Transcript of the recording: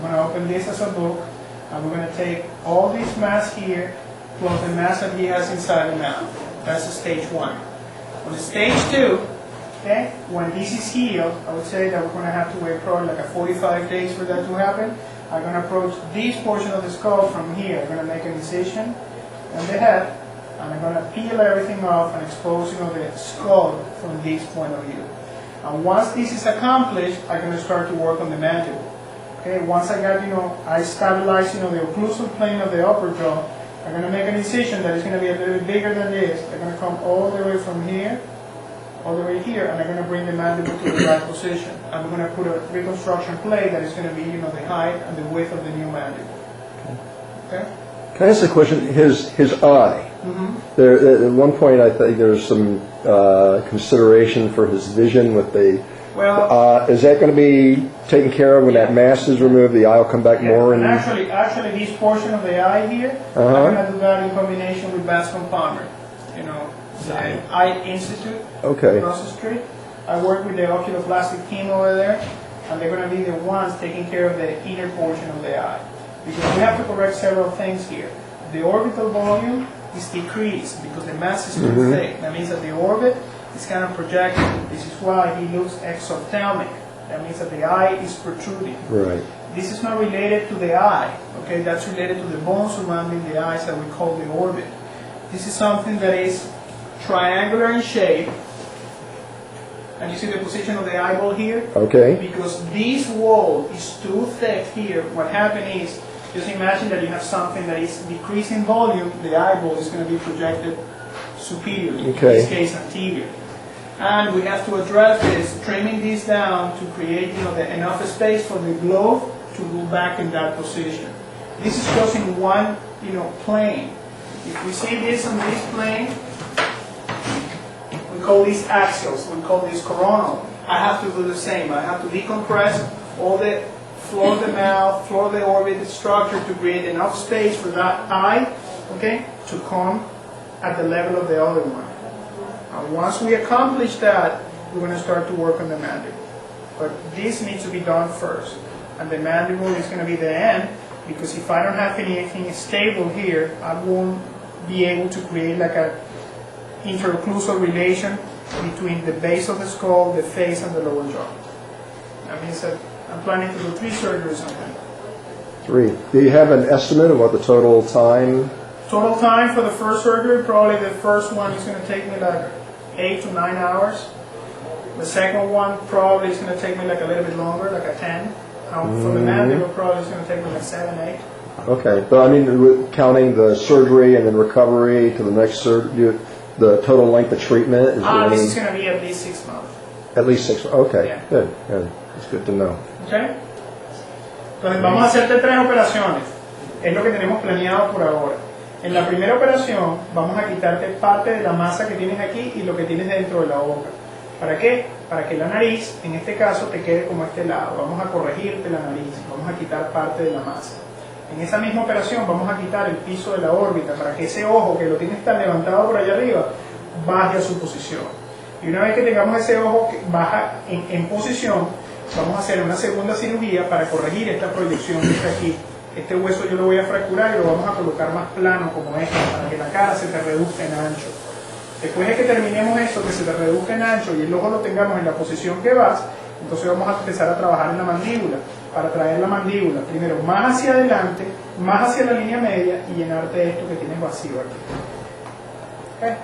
We're going to open this as a book, and we're going to take all this mass here, plus the mass that he has inside the mouth. That's the stage 1. On the stage 2, okay, when this is healed, I would say that we're going to have to wait probably like 45 days for that to happen. I'm going to approach this portion of the skull from here. I'm going to make an incision on the head, and I'm going to peel everything off and expose, the skull from this point of view. And once this is accomplished, I'm going to start to work on the mandible. Okay, once I got, I stabilize, the occlusal plane of the upper jaw, I'm going to make an incision that is going to be a little bit bigger than this. I'm going to come all the way from here, all the way here, and I'm going to bring the mandible to the right position. I'm going to put a reconstruction plate that is going to be, the height and the width of the new mandible. Okay? Can I ask a question? His eye. Mm-hmm. There, at one point, I think there's some consideration for his vision with the. Well, is that going to be taken care of when that mass is removed? The eye will come back more. And actually, this portion of the eye here, I'm going to do that in combination with Bascom Palmer. The Eye Institute, across the street. I work with the oculoplastic team over there, and they're going to be the ones taking care of the inner portion of the eye. Because we have to correct several things here. The orbital volume is decreased because the mass is too thick. That means that the orbit is kind of projected. This is why he looks exophthalmic. That means that the eye is protruding. Right. This is not related to the eye. Okay, that's related to the bone surrounding the eyes that we call the orbit. This is something that is triangular in shape, and you see the position of the eyeball here? Okay. Because this wall is too thick here, what happened is, just imagine that you have something that is decreasing volume, the eyeball is going to be projected superiorly, in this case anterior. And we have to address this, trimming this down to create enough space for the globe to go back in that position. This is just in one plane. If we see this on this plane, we call these axials, we call this coronal. I have to do the same. I have to decompress all the floor of the mouth, floor of the orbit structure to create enough space for that eye, okay, to come at the level of the other one. And once we accomplish that, we're going to start to work on the mandible. But this needs to be done first. And the mandible is going to be the end, because if I don't have anything stable here, I won't be able to create like a interocclusal relation between the base of the skull, the face, and the lower jaw. That means that I'm planning to do 3 surgeries on him. 3. Do you have an estimate of what the total time? Total time for the first surgery, probably the first one is going to take me like 8 to 9 hours. The second one probably is going to take me like a little bit longer, like a 10. For the mandible, probably is going to take me like 7, 8. Okay, but I mean, counting the surgery and then recovery to the next surgery, the total length of treatment is this is going to be at least 6 months. At least 6 months. Okay, Yeah. Good. It's good to know. Okay. Entonces vamos a hacerte 3 operaciones. Es lo que tenemos planeado por ahora. En la primera operación vamos a quitarte parte de la masa que tienes aquí y lo que tienes dentro de la boca. ¿Para qué? Para que la nariz, en este caso, te quede como este lado. Vamos a corregirte la nariz, vamos a quitar parte de la masa. En esa misma operación vamos a quitar el piso de la órbita para que ese ojo que lo tienes tan levantado por allá arriba baje a su posición. Y una vez que tengamos ese ojo que baja en posición, vamos a hacer una segunda cirugía para corregir esta proyección que está aquí. Este hueso yo lo voy a fracturar y lo vamos a colocar más plano como este, para que la cara se te reduzca en ancho. Después de que terminemos esto, que se te reduzca en ancho y el ojo lo tengamos en la posición que vas, entonces vamos a empezar a trabajar en la mandíbula, para traer la mandíbula primero más hacia adelante, más hacia la línea media y llenarte esto que tienes vacío aquí. ¿Okay?